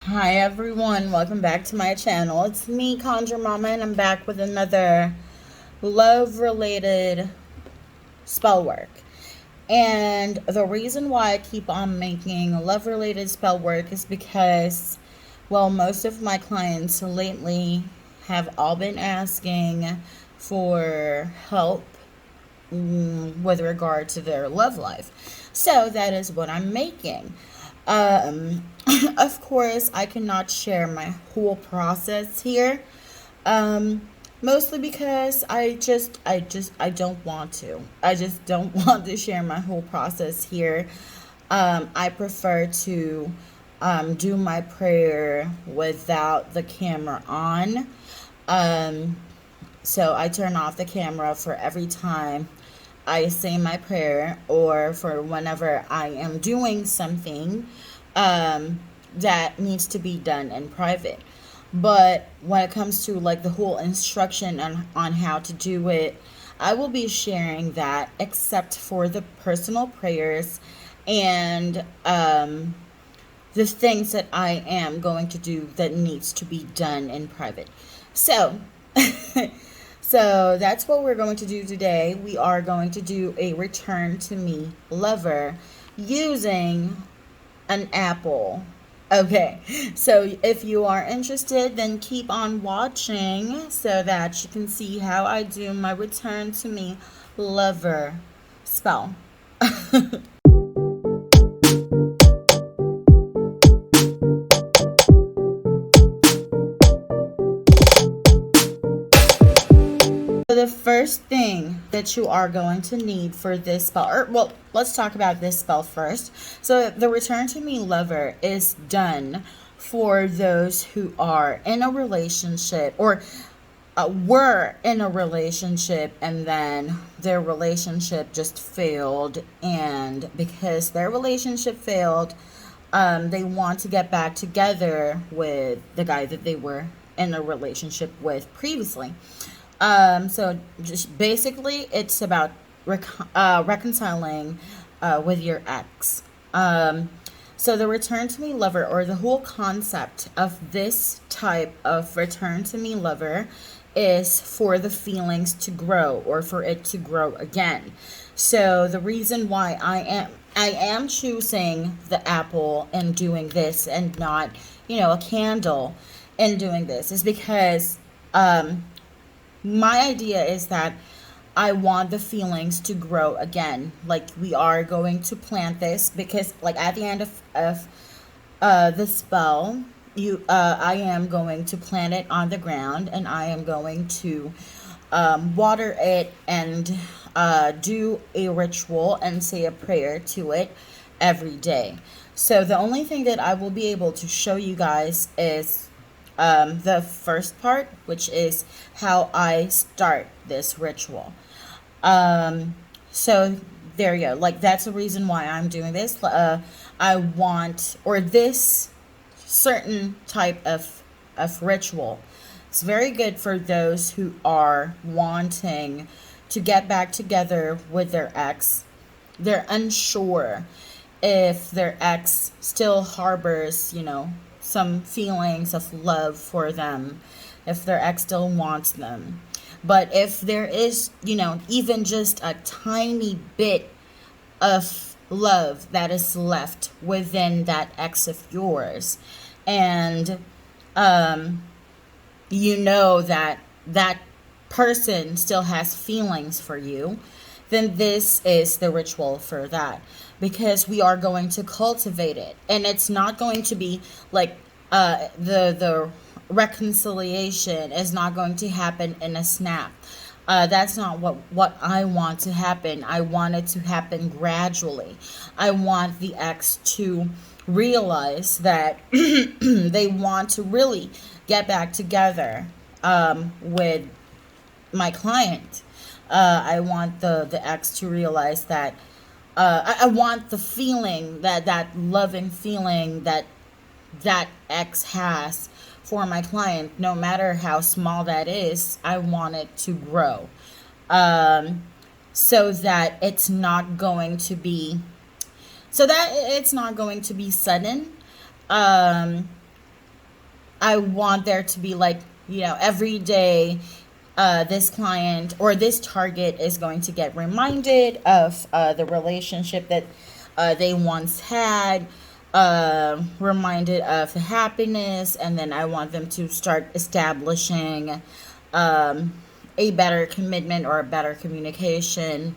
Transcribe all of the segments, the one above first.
Hi everyone, welcome back to my channel. It's me, Conjure Mama, and I'm back with another love-related spell work. And the reason why I keep on making love-related spell work is because, well, most of my clients lately have all been asking for help with regard to their love life. So that is what I'm making. Um, of course, I cannot share my whole process here. Um, Mostly because I don't want to. I just don't want to share my whole process here. I prefer to do my prayer without the camera on. Um, so I turn off the camera for every time I say my prayer or for whenever I am doing something um, that needs to be done in private. But when it comes to like the whole instruction on how to do it, I will be sharing that except for the personal prayers and the things that I am going to do that needs to be done in private. So, so that's what we're going to do today. We are going to do a return to me lover using an apple. Okay, so if you are interested, then keep on watching so that you can see how I do my return to me lover spell. So the first thing that you are going to need for this spell, or well, let's talk about this spell first. So the return to me lover is done for those who are in a relationship or were in a relationship and then their relationship just failed, and because their relationship failed, they want to get back together with the guy that they were in a relationship with previously. So just basically, it's about reconciling with your ex. So the return to me lover, or the whole concept of this type of return to me lover, is for the feelings to grow or for it to grow again. So the reason why I am choosing the apple and doing this and not, a candle and doing this is because my idea is that I want the feelings to grow again. Like we are going to plant this because like at the end of the spell, I am going to plant it on the ground and I am going to water it and do a ritual and say a prayer to it every day. So the only thing that I will be able to show you guys is the first part, which is how I start this ritual. So there you go. Like that's the reason why I'm doing this. I want, or this certain type of ritual. It's very good for those who are wanting to get back together with their ex. They're unsure if their ex still harbors, some feelings of love for them, if their ex still wants them. But if there is, even just a tiny bit of love that is left within that ex of yours, and you know that that person still has feelings for you, then this is the ritual for that, because we are going to cultivate it, and it's not going to be like the reconciliation is not going to happen in a snap. That's not what I want to happen. I want it to happen gradually. I want the ex to realize that they want to really get back together with my client. I want the ex to realize that I want the feeling, that loving feeling that ex has for my client, no matter how small that is. I want it to grow, um, so that it's not going to be, so that it's not going to be sudden. Um, I want there to be like, every day, this client or this target is going to get reminded of the relationship that they once had, reminded of the happiness, and then I want them to start establishing um, a better commitment or a better communication,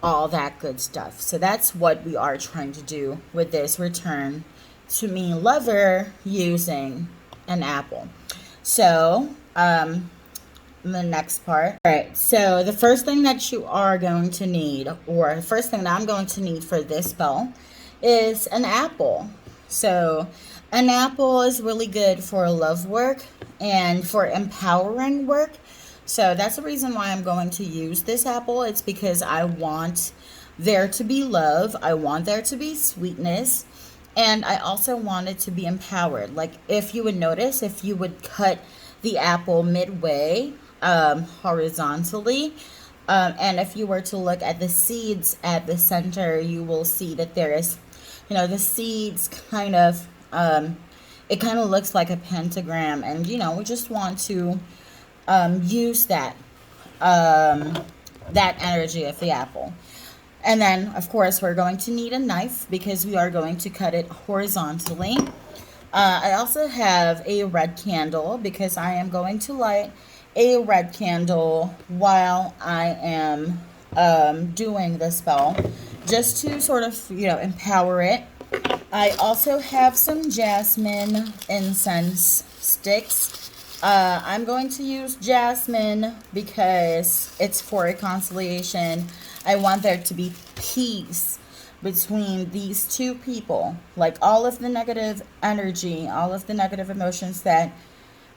all that good stuff. So that's what we are trying to do with this return to me lover using an apple. So, the next part. All right, so the first thing that you are going to need, or the first thing that I'm going to need for this spell, is an apple. So, an apple is really good for love work and for empowering work. So, that's the reason why I'm going to use this apple. It's because I want there to be love, I want there to be sweetness, and I also want it to be empowered. Like, if you would notice, if you would cut the apple midway, horizontally, and if you were to look at the seeds at the center, you will see that there is, the seeds kind of, it kind of looks like a pentagram, and we just want to use that energy of the apple. And then, of course, we're going to need a knife because we are going to cut it horizontally. I also have a red candle because I am going to light a red candle while I am doing the spell, just to sort of, empower it. I also have some jasmine incense sticks. I'm going to use jasmine because it's for a constellation. I want there to be peace between these two people. Like, all of the negative energy, all of the negative emotions that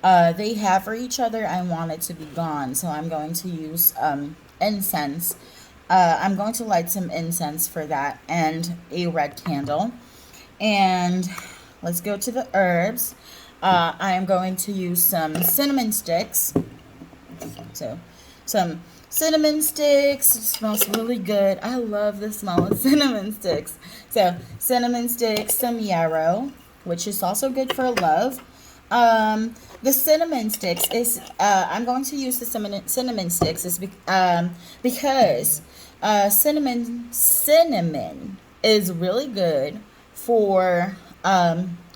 they have for each other, I want it to be gone. So I'm going to use incense. I'm going to light some incense for that and a red candle. And let's go to the herbs. I am going to use some cinnamon sticks. So, some cinnamon sticks. It smells really good. I love the smell of cinnamon sticks. So, cinnamon sticks, some yarrow, which is also good for love. The cinnamon sticks is, I'm going to use the cinnamon sticks because cinnamon is really good for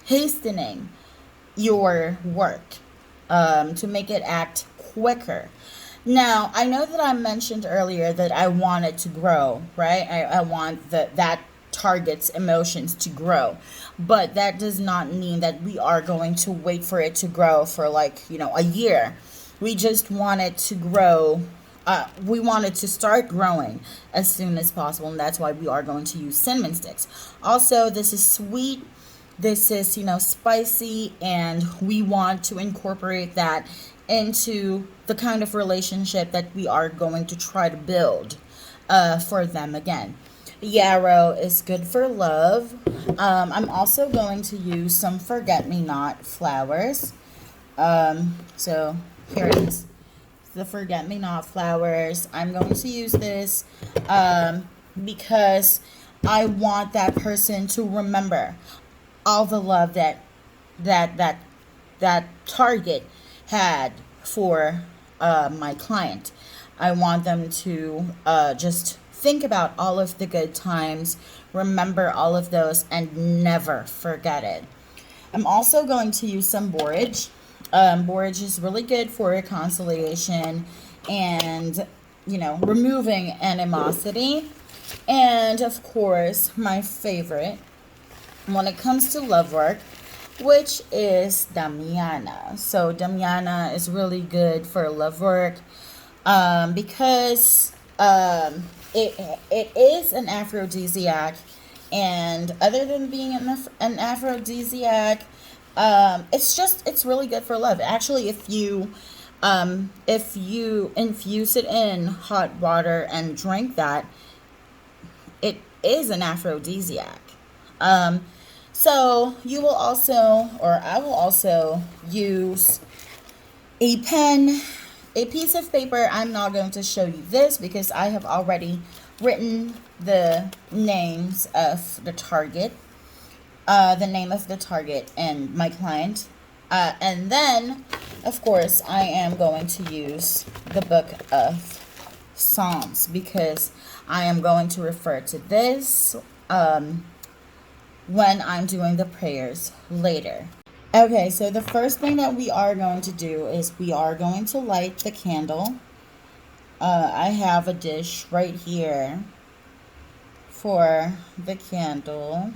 hastening your work, to make it act quicker. Now, I know that I mentioned earlier that I want it to grow, right? I want that target's emotions to grow. But that does not mean that we are going to wait for it to grow for a year. We just want it to grow. We want it to start growing as soon as possible. And that's why we are going to use cinnamon sticks. Also, this is sweet. This is, spicy. And we want to incorporate that into the kind of relationship that we are going to try to build for them again. Yarrow is good for love. I'm also going to use some forget-me-not flowers. So here it is. The forget-me-not flowers. I'm going to use this because I want that person to remember all the love that target had for my client. I want them to just think about all of the good times, remember all of those, and never forget it. I'm also going to use some borage. Borage is really good for reconciliation and, removing animosity. And, of course, my favorite when it comes to love work, which is Damiana. So Damiana is really good for love work because it is an aphrodisiac, and other than being an aphrodisiac, it's really good for love. Actually, if you infuse it in hot water and drink that, it is an aphrodisiac. So you will also, or I will also use a pen, a piece of paper. I'm not going to show you this because I have already written the names of the target, and my client. And then, of course, I am going to use the book of Psalms because I am going to refer to this when I'm doing the prayers later. Okay, so the first thing that we are going to do is we are going to light the candle. I have a dish right here for the candle.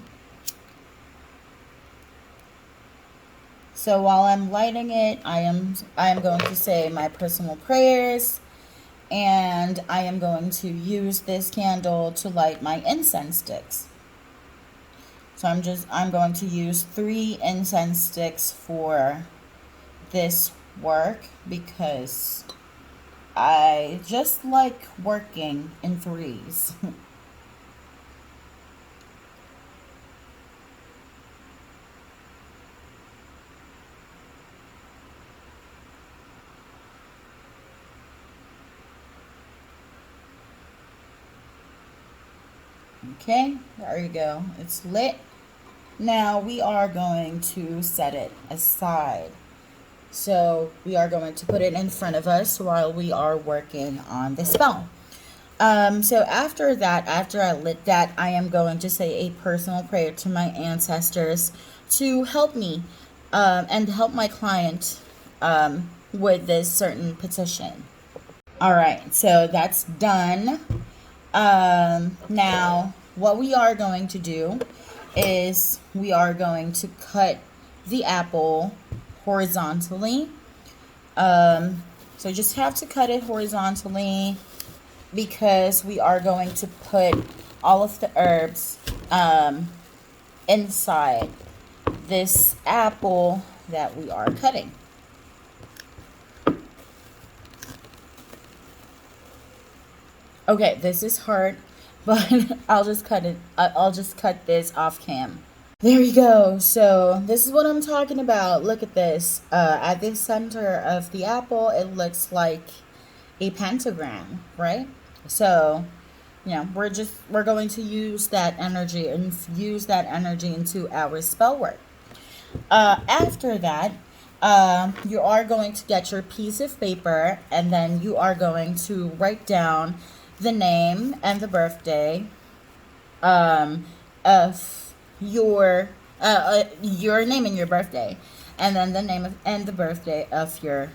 So while I'm lighting it, I am going to say my personal prayers, and I am going to use this candle to light my incense sticks. So I'm going to use 3 incense sticks for this work because I just like working in threes. Okay, there you go. It's lit. Now we are going to set it aside. So we are going to put it in front of us while we are working on the spell. So after that, after I lit that, I am going to say a personal prayer to my ancestors to help me and help my client with this certain petition. All right, so that's done. Now, what we are going to do is we are going to cut the apple horizontally. So just have to cut it horizontally because we are going to put all of the herbs inside this apple that we are cutting. Okay, this is hard, but I'll just cut it. I'll just cut this off cam. There you go. So this is what I'm talking about. Look at this. At the center of the apple, it looks like a pentagram, right? So, we're going to use that energy and infuse that energy into our spell work. After that, you are going to get your piece of paper and then you are going to write down the name and the birthday of your name and your birthday, and then the name and the birthday of your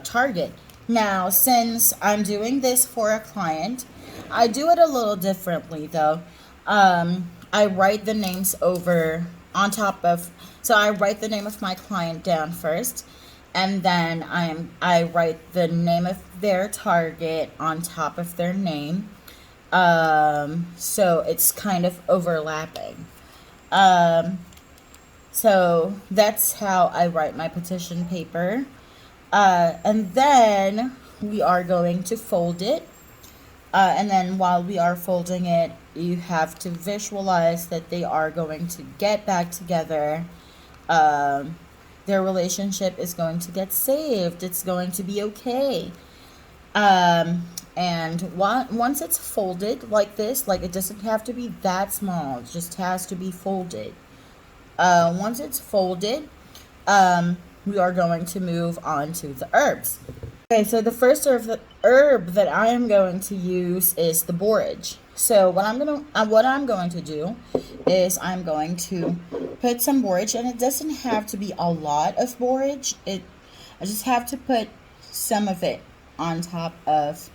target. Now, since I'm doing this for a client, I do it a little differently though. I write the names over on top of, so I write the name of my client down first, and then I write the name of their target on top of their name. So it's kind of overlapping. So that's how I write my petition paper. And then we are going to fold it. And then while we are folding it, you have to visualize that they are going to get back together. Their relationship is going to get saved. It's going to be okay. And once it's folded like this, like it doesn't have to be that small, it just has to be folded. Once it's folded, we are going to move on to the herbs. Okay, so the first herb that I am going to use is the borage. So what I'm going to do is I'm going to put some borage, and it doesn't have to be a lot of borage. I just have to put some of it on top of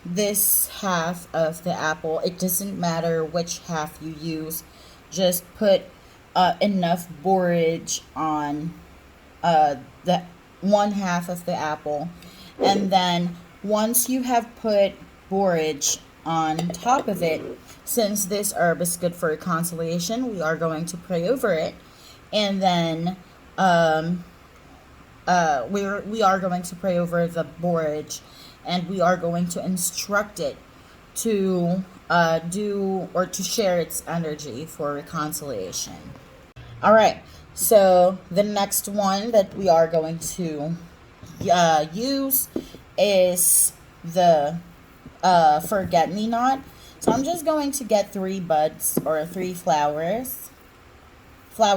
this half of the apple. It doesn't matter which half you use. Just put enough borage on the one half of the apple, and then once you have put borage on top of it, since this herb is good for consolation, we are going to pray over it, and then we are going to pray over the borage, and we are going to instruct it to do or to share its energy for reconciliation. All right, so the next one that we are going to use is the forget me not. So I'm just going to get 3 buds or 3 flower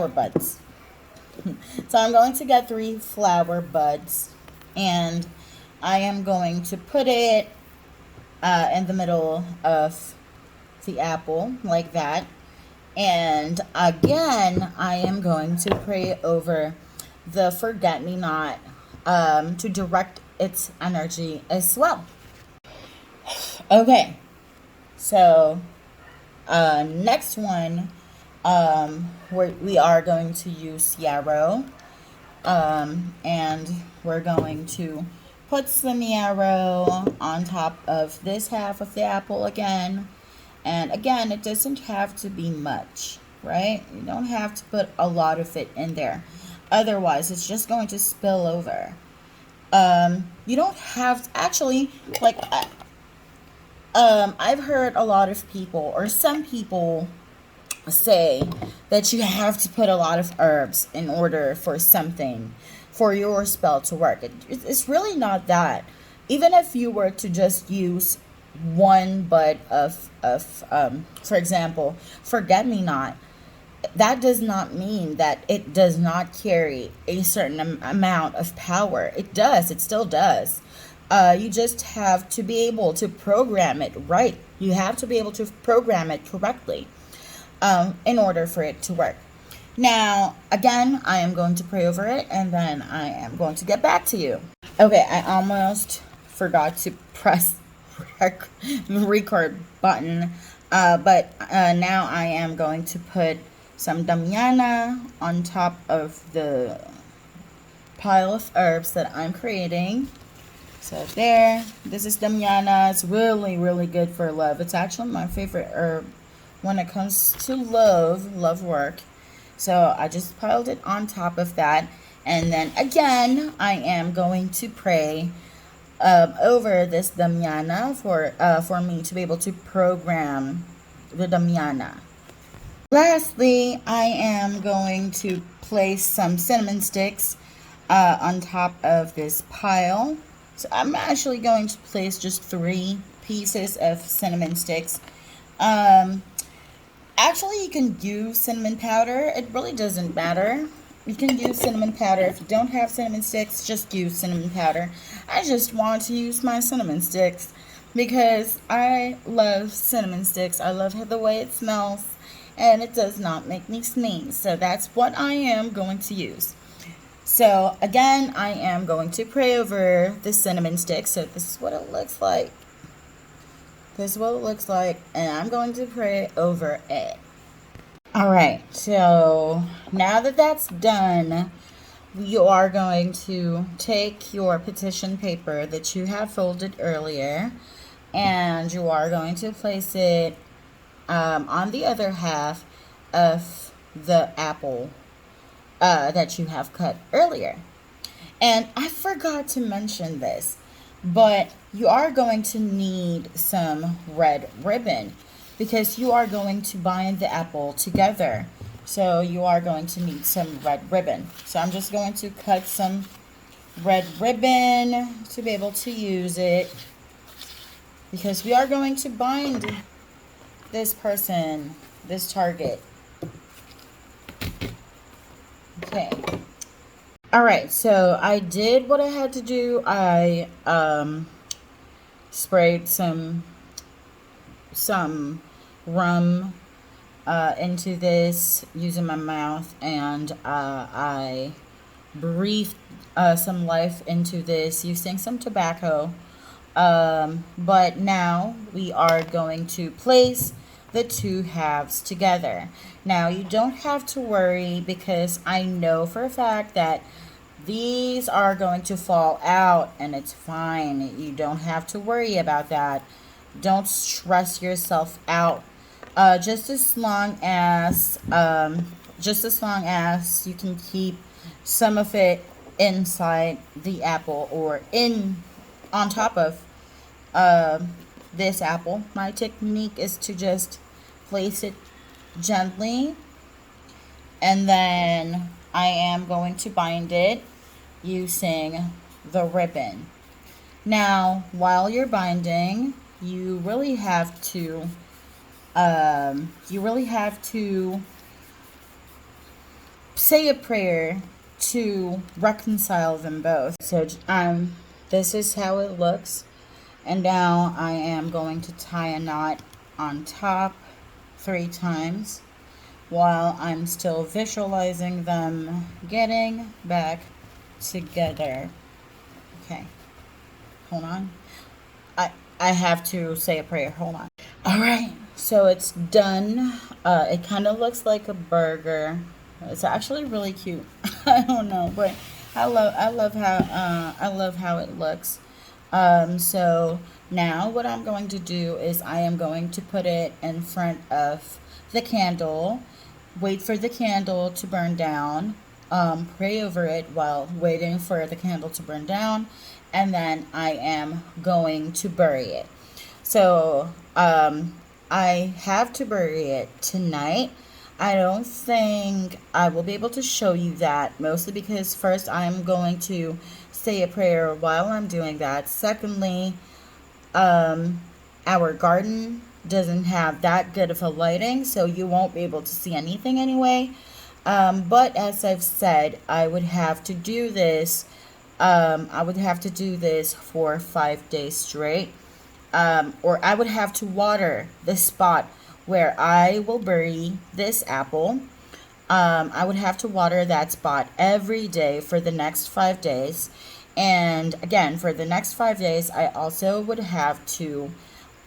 buds. So I'm going to get 3 flower buds, and I am going to put it in the middle of the apple like that. And again, I am going to pray over the forget me not to direct its energy as well. Okay, so next one, we are going to use yarrow, and we're going to put some yarrow on top of this half of the apple again. And again, it doesn't have to be much, right? You don't have to put a lot of it in there. Otherwise, it's just going to spill over. You don't have to, actually, like, I've heard a lot of people, or some people, say that you have to put a lot of herbs in order for something, for your spell to work. It's really not that. Even if you were to just use one bud of for example, forget me not, that does not mean that it does not carry a certain amount of power. It does. It still does. You just have to be able to program it right. You have to be able to program it correctly, in order for it to work. Now, again, I am going to pray over it, and then I am going to get back to you. Okay, I almost forgot to press the record button, but now I am going to put some damiana on top of the pile of herbs that I'm creating. So there, this is damiana. It's really, really good for love. It's actually my favorite herb when it comes to love work. So I just piled it on top of that. And then again, I am going to pray over this damiana for me to be able to program the damiana. Lastly, I am going to place some cinnamon sticks on top of this pile. So I'm actually going to place just 3 pieces of cinnamon sticks. Actually, you can use cinnamon powder. It really doesn't matter. You can use cinnamon powder. If you don't have cinnamon sticks, just use cinnamon powder. I just want to use my cinnamon sticks because I love cinnamon sticks. I love the way it smells, and it does not make me sneeze. So that's what I am going to use. So again, I am going to pray over the cinnamon sticks. So this is what it looks like. This is what it looks like, and I'm going to pray over it. Alright, so now that that's done, you are going to take your petition paper that you have folded earlier, and you are going to place it on the other half of the apple that you have cut earlier. And I forgot to mention this, but you are going to need some red ribbon because you are going to bind the apple together. So you are going to need some red ribbon. So I'm just going to cut some red ribbon to be able to use it because we are going to bind this person, this target. Okay. Alright, so I did what I had to do. I sprayed some rum into this using my mouth, and I breathed some life into this using some tobacco. But now we are going to place the 2 halves together. Now you don't have to worry because I know for a fact that these are going to fall out, and it's fine. You don't have to worry about that. Don't stress yourself out. Just as long as you can keep some of it inside the apple or on top of this apple. My technique is to just place it gently, and then I am going to bind it using the ribbon. Now, while you're binding, you really have to say a prayer to reconcile them both. So this is how it looks. And now I am going to tie a knot on top 3 times while I'm still visualizing them getting back together. Okay, hold on. I have to say a prayer. Hold on. All right, so it's done. It kind of looks like a burger. It's actually really cute. I don't know, but I love how it looks. So now what I'm going to do is I am going to put it in front of the candle, wait for the candle to burn down, pray over it while waiting for the candle to burn down, and then I am going to bury it. So I have to bury it tonight. I don't think I will be able to show you that, mostly because first I'm going to say a prayer while I'm doing that. Secondly, our garden doesn't have that good of a lighting, so you won't be able to see anything anyway. But as I've said, I would have to do this. I would have to do this for 5 days straight. Or I would have to water the spot where I will bury this apple. I would have to water that spot every day for the next 5 days. And again, for the next 5 days, I also would have to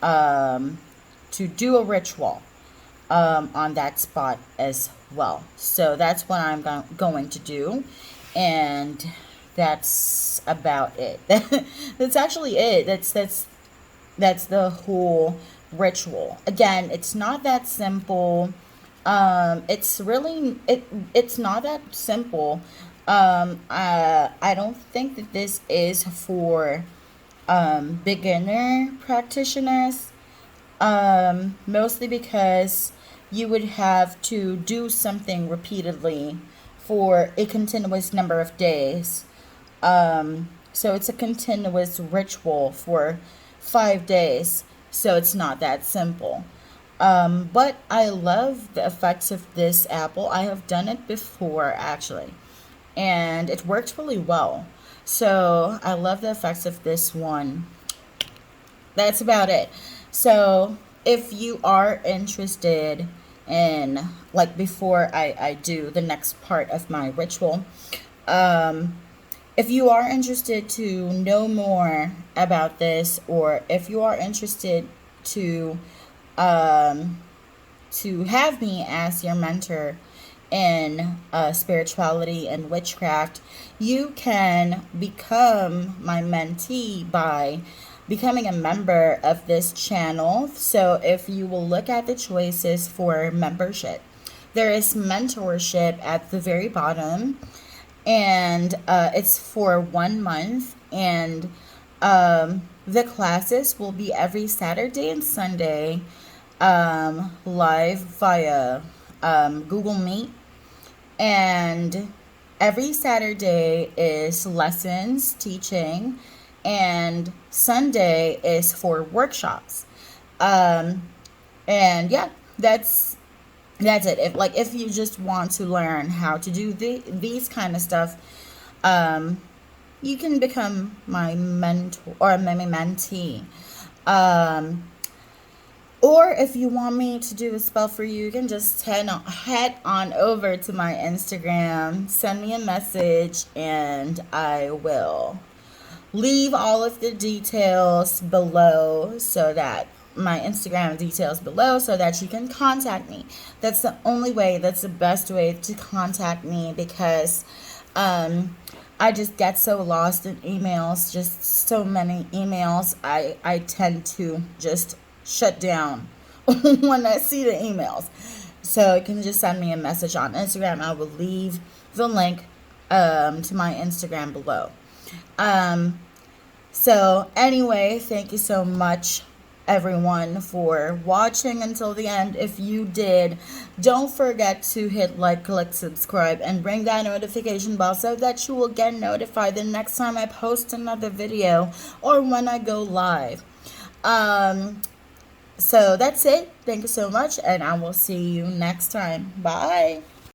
do a ritual on that spot as well. So that's what I'm going to do. And that's about it. That's actually it. That's the whole ritual. Again, it's not that simple. It's not that simple. I don't think that this is for beginner practitioners. Mostly because you would have to do something repeatedly for a continuous number of days. So it's a continuous ritual for 5 days. So it's not that simple. But I love the effects of this apple. I have done it before actually, and it worked really well. So I love the effects of this one. That's about it. So if you are interested in, like, before I do the next part of my ritual, um, if you are interested to know more about this, or if you are interested to um, to have me as your mentor in spirituality and witchcraft, you can become my mentee by becoming a member of this channel. So if you will look at the choices for membership, there is mentorship at the very bottom, and it's for 1 month, and the classes will be every Saturday and Sunday, live via Google Meet, and every Saturday is lessons, teaching, and Sunday is for workshops. Um, and yeah, that's it. If you just want to learn how to do these kind of stuff, um, you can become my mentor or my mentee. Um, or if you want me to do a spell for you, you can just head on over to my Instagram, send me a message, and I will leave all of the details below, so that my Instagram details below, so that you can contact me. That's the only way, that's the best way to contact me, because I just get so lost in emails, just so many emails. I tend to just shut down when I see the emails. So you can just send me a message on Instagram. I will leave the link to my Instagram below. So anyway, thank you so much, everyone, for watching until the end. If you did, don't forget to hit like, click subscribe, and ring that notification bell so that you will get notified the next time I post another video or when I go live. So that's it. Thank you so much, and I will see you next time. Bye.